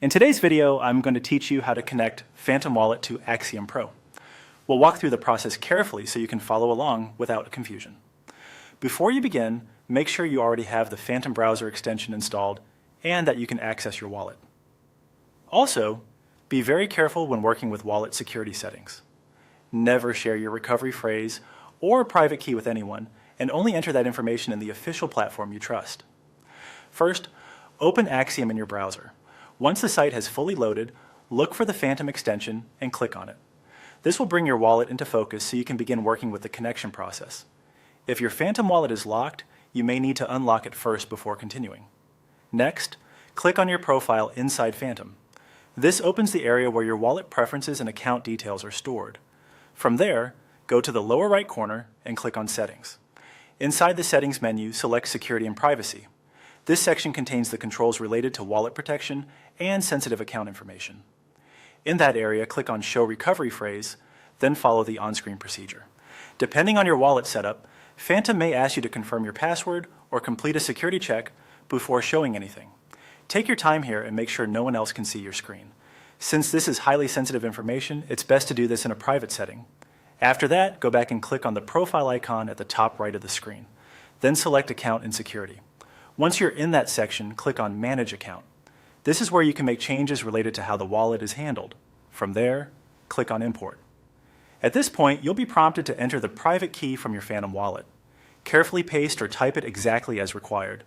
In today's video, I'm going to teach you how to connect Phantom Wallet to Axiom Pro. We'll walk through the process carefully so you can follow along without confusion. Before you begin, make sure you already have the Phantom browser extension installed and that you can access your wallet. Also, be very careful when working with wallet security settings. Never share your recovery phrase or private key with anyone, and only enter that information in the official platform you trust. First, open Axiom in your browser. Once the site has fully loaded, look for the Phantom extension and click on it. This will bring your wallet into focus so you can begin working with the connection process. If your Phantom wallet is locked, you may need to unlock it first before continuing. Next, click on your profile inside Phantom. This opens the area where your wallet preferences and account details are stored. From there, go to the lower right corner and click on Settings. Inside the Settings menu, select Security and Privacy. This section contains the controls related to wallet protection and sensitive account information. In that area, click on Show Recovery Phrase, then follow the on-screen procedure. Depending on your wallet setup, Phantom may ask you to confirm your password or complete a security check before showing anything. Take your time here and make sure no one else can see your screen. Since this is highly sensitive information, it's best to do this in a private setting. After that, go back and click on the profile icon at the top right of the screen. Then select Account and Security. Once you're in that section, click on Manage Account. This is where you can make changes related to how the wallet is handled. From there, click on Import. At this point, you'll be prompted to enter the private key from your Phantom wallet. Carefully paste or type it exactly as required.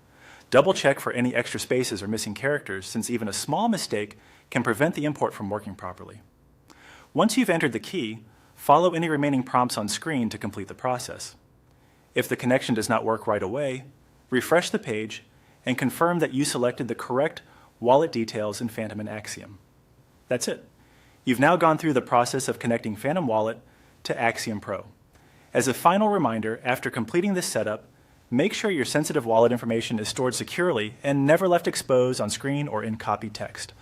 Double check for any extra spaces or missing characters, since even a small mistake can prevent the import from working properly. Once you've entered the key, follow any remaining prompts on screen to complete the process. If the connection does not work right away, refresh the page and confirm that you selected the correct wallet details in Phantom and Axiom. That's it. You've now gone through the process of connecting Phantom Wallet to Axiom Pro. As a final reminder, after completing this setup, make sure your sensitive wallet information is stored securely and never left exposed on screen or in copied text.